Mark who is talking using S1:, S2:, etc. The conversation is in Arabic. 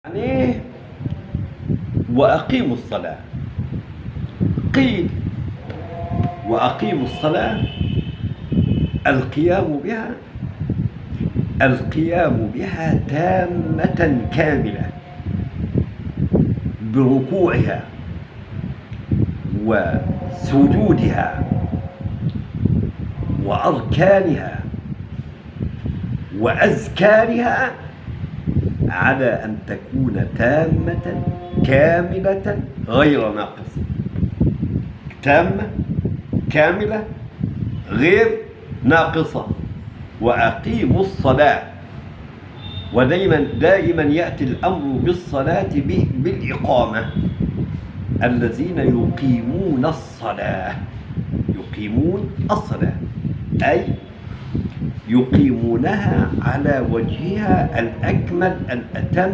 S1: يعني وأقيموا الصلاة. قيل وأقيموا الصلاة القيام بها تامة كاملة بركوعها وسجودها وأركانها وأذكارها على أن تكون تامة كاملة غير ناقصة. تامة كاملة غير ناقصة. وأقيموا الصلاة. ودائما يأتي الأمر بالصلاة بالإقامة. الذين يقيمون الصلاة أي يقيمونها على وجهها الأكمل الأتم